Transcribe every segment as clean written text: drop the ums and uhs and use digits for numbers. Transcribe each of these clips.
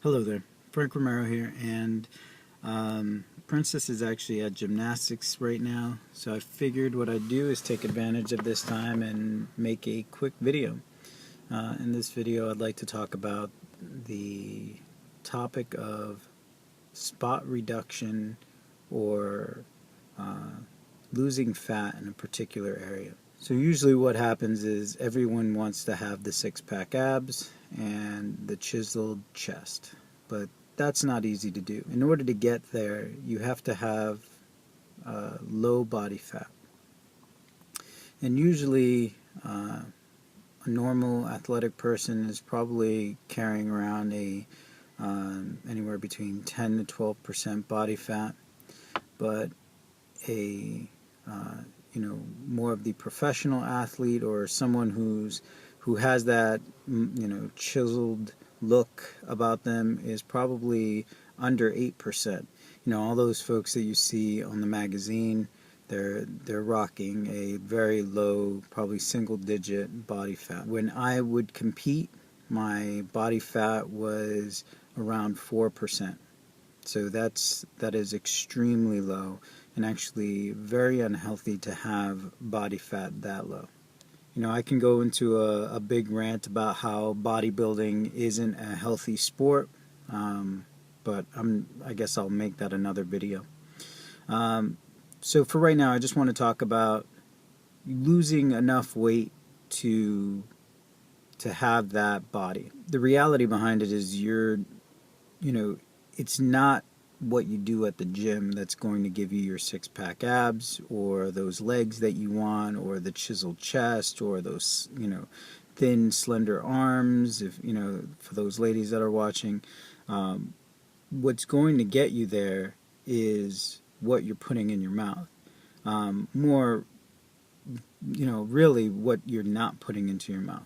Hello there, Frank Romero here, and Princess is actually at gymnastics right now, so I figured what I'd do is take advantage of this time and make a quick video. In this video, I'd like to talk about the topic of spot reduction or losing fat in a particular area. So usually what happens is everyone wants to have the six-pack abs and the chiseled chest, but that's not easy to do. In order to get there, you have to have low body fat. And usually a normal athletic person is probably carrying around anywhere between 10 to 12% body fat, but a more of the professional athlete or someone who has that chiseled look about them is probably under 8%. All those folks that you see on the magazine, they're rocking a very low, probably single digit body fat. When I would compete, my body fat was around 4%. So that is extremely low and actually very unhealthy to have body fat that low. I can go into a big rant about how bodybuilding isn't a healthy sport, but I guess I'll make that another video. So for right now, I just want to talk about losing enough weight to have that body. The reality behind it is it's not what you do at the gym that's going to give you your six-pack abs or those legs that you want or the chiseled chest or those, thin, slender arms, for those ladies that are watching. What's going to get you there is what you're putting in your mouth. More, really what you're not putting into your mouth.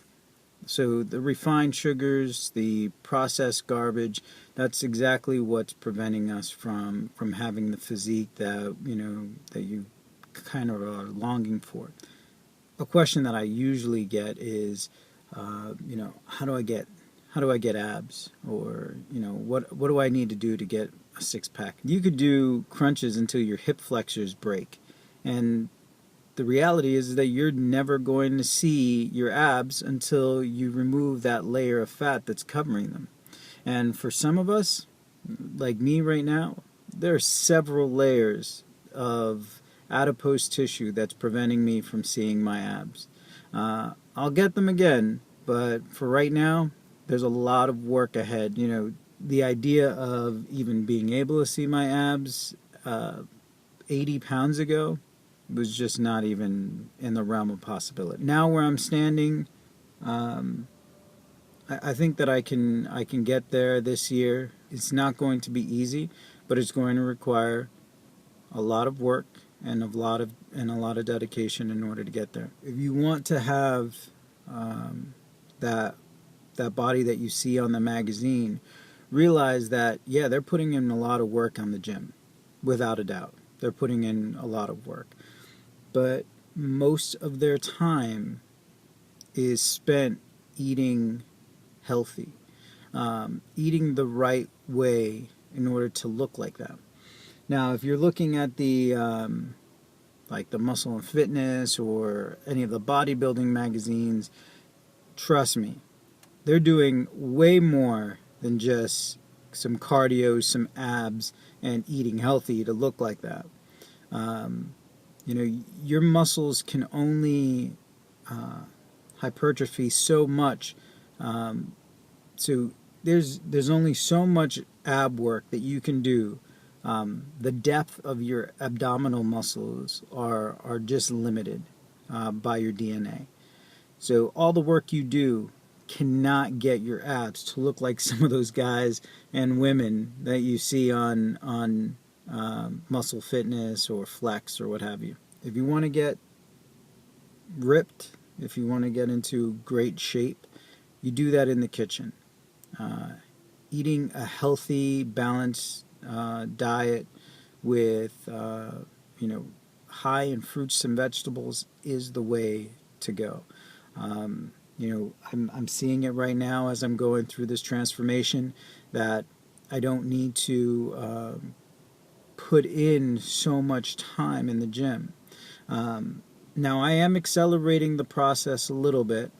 So the refined sugars, the processed garbage, that's exactly what's preventing us from having the physique that you kind of are longing for. A question that I usually get is, how do I get abs, or what do I need to do to get a six-pack? You could do crunches until your hip flexors break, and the reality is that you're never going to see your abs until you remove that layer of fat that's covering them. And for some of us, like me right now, there are several layers of adipose tissue that's preventing me from seeing my abs. I'll get them again, but for right now, there's a lot of work ahead. The idea of even being able to see my abs 80 pounds ago was just not even in the realm of possibility. Now where I'm standing, I think that I can get there this year. It's not going to be easy, but it's going to require a lot of work and a lot of dedication in order to get there. If you want to have that body that you see on the magazine, realize that they're putting in a lot of work on the gym, without a doubt. They're putting in a lot of work. But most of their time is spent eating healthy, eating the right way in order to look like that. Now, if you're looking at the like the Muscle and Fitness or any of the bodybuilding magazines, trust me, they're doing way more than just some cardio, some abs, and eating healthy to look like that. Your muscles can only hypertrophy so much. So there's only so much ab work that you can do. The depth of your abdominal muscles are just limited by your DNA. So all the work you do cannot get your abs to look like some of those guys and women that you see on Muscle Fitness or Flex or what have you. If you want to get ripped, if you want to get into great shape, you do that in the kitchen. Eating a healthy, balanced diet with high in fruits and vegetables is the way to go. I'm seeing it right now as I'm going through this transformation, that I don't need to put in so much time in the gym. Now I am accelerating the process a little bit,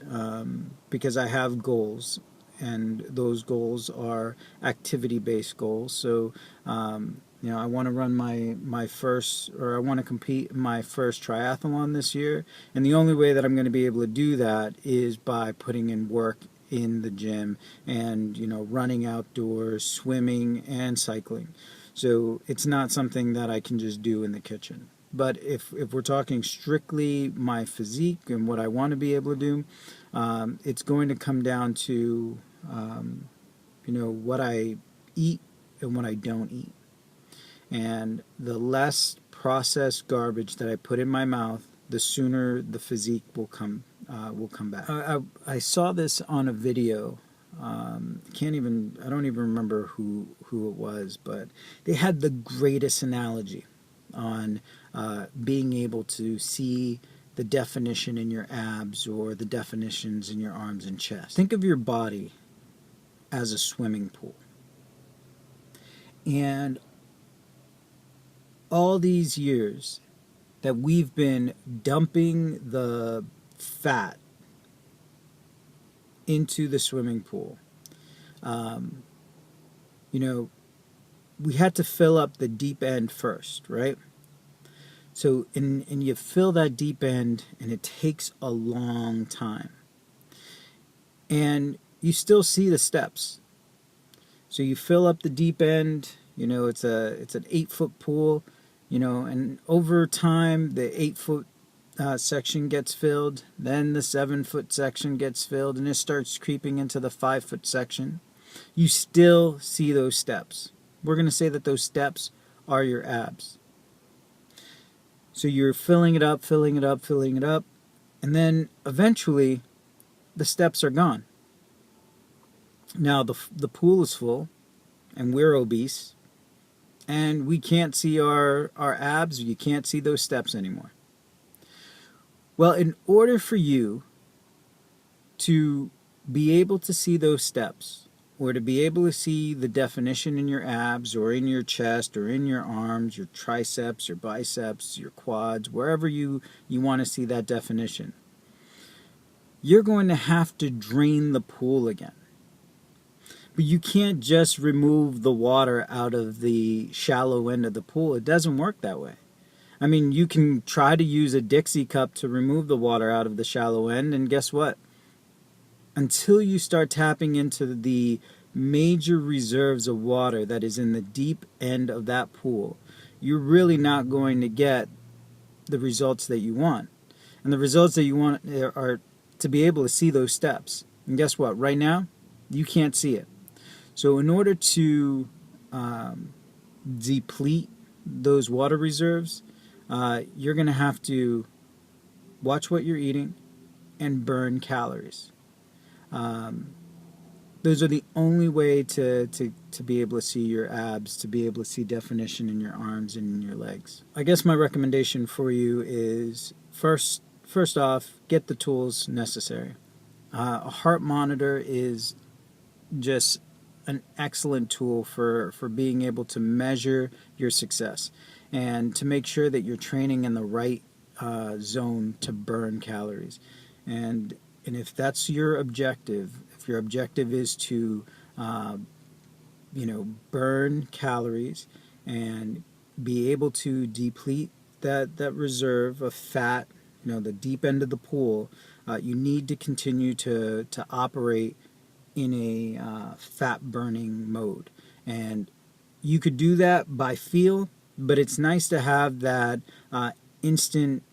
because I have goals, and those goals are activity-based goals. So I want to run my first, or I want to compete in my first triathlon this year, and the only way that I'm going to be able to do that is by putting in work in the gym, and running outdoors, swimming, and cycling. So it's not something that I can just do in the kitchen. But if we're talking strictly my physique and what I want to be able to do, it's going to come down to what I eat and what I don't eat. And the less processed garbage that I put in my mouth, the sooner the physique will come back. I saw this on a video. I don't even remember who it was, but they had the greatest analogy on being able to see the definition in your abs or the definitions in your arms and chest. Think of your body as a swimming pool. And all these years that we've been dumping the fat into the swimming pool, we had to fill up the deep end first, right? So, and you fill that deep end, and it takes a long time. And you still see the steps. So you fill up the deep end, it's an 8-foot pool, and over time the 8-foot section gets filled, then the 7-foot section gets filled, and it starts creeping into the 5-foot section. You still see those steps. We're going to say that those steps are your abs. So you're filling it up, filling it up, filling it up, and then eventually the steps are gone. Now the pool is full, and we're obese, and we can't see our abs. You can't see those steps anymore. Well, in order for you to be able to see those steps, or to be able to see the definition in your abs or in your chest or in your arms, your triceps, your biceps, your quads, wherever you want to see that definition, you're going to have to drain the pool again. But you can't just remove the water out of the shallow end of the pool. It doesn't work that way. I mean, you can try to use a Dixie cup to remove the water out of the shallow end, and guess what? Until you start tapping into the major reserves of water that is in the deep end of that pool, you're really not going to get the results that you want. And the results that you want are to be able to see those steps. And guess what? Right now, you can't see it. So in order to deplete those water reserves, you're going to have to watch what you're eating and burn calories. Those are the only way to be able to see your abs, to be able to see definition in your arms and in your legs. I guess my recommendation for you is first off, get the tools necessary. A heart monitor is just an excellent tool for being able to measure your success and to make sure that you're training in the right zone to burn calories. And if that's your objective, if your objective is to burn calories and be able to deplete that reserve of fat, the deep end of the pool, you need to continue to operate in a fat burning mode. And you could do that by feel, but it's nice to have that instant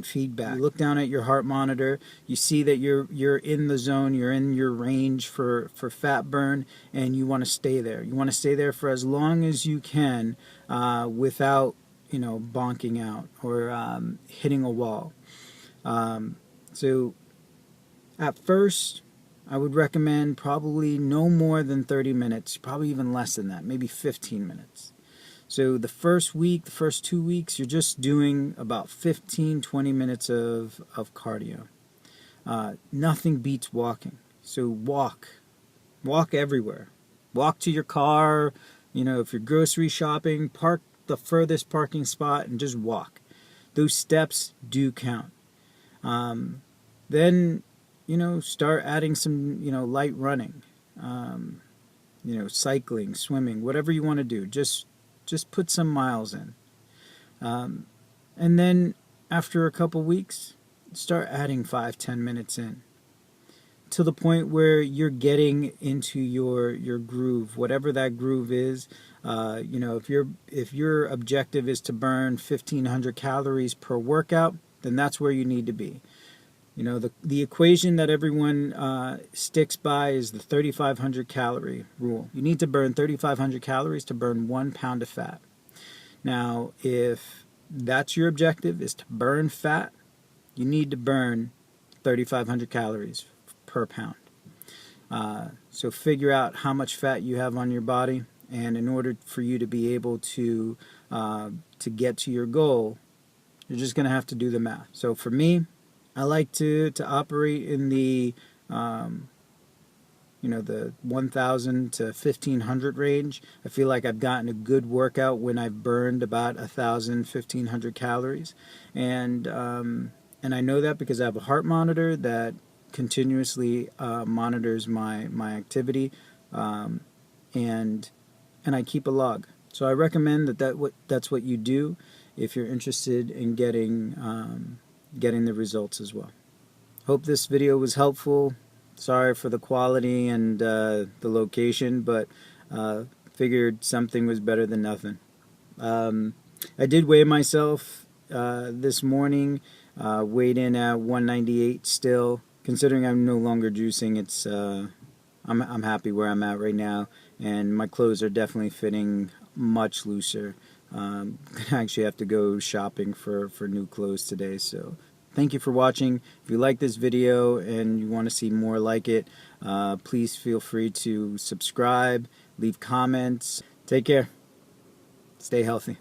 feedback. You look down at your heart monitor, you see that you're in the zone, you're in your range for fat burn, and you want to stay there. You want to stay there for as long as you can without bonking out or hitting a wall. So at first, I would recommend probably no more than 30 minutes, probably even less than that, maybe 15 minutes. So the first week, the first 2 weeks, you're just doing about 15, 20 minutes of cardio. nothing beats walking. So walk everywhere. Walk to your car. If you're grocery shopping, park the furthest parking spot and just walk. Those steps do count. Then, start adding some, light running, cycling, swimming, whatever you want to do. Just put some miles in. And then after a couple weeks, start adding 5-10 minutes in, to the point where you're getting into your groove, whatever that groove is. If your objective is to burn 1,500 calories per workout, then that's where you need to be. The equation that everyone sticks by is the 3,500 calorie rule. You need to burn 3,500 calories to burn 1 pound of fat. Now, if that's your objective, is to burn fat, you need to burn 3,500 calories per pound. So figure out how much fat you have on your body, and in order for you to be able to get to your goal, you're just going to have to do the math. So for me, I like to operate in the the 1,000 to 1,500 range. I feel like I've gotten a good workout when I've burned about 1,000, 1,500 calories, and I know that because I have a heart monitor that continuously monitors my activity, and I keep a log. So I recommend that's what you do if you're interested in getting the results as well. Hope this video was helpful. Sorry for the quality and the location, but figured something was better than nothing. I did weigh myself this morning, weighed in at 198 still. Considering I'm no longer juicing, I'm happy where I'm at right now, and my clothes are definitely fitting much looser. I actually have to go shopping for new clothes today. So thank you for watching. If you like this video and you want to see more like it, please feel free to subscribe, leave comments. Take care. Stay healthy.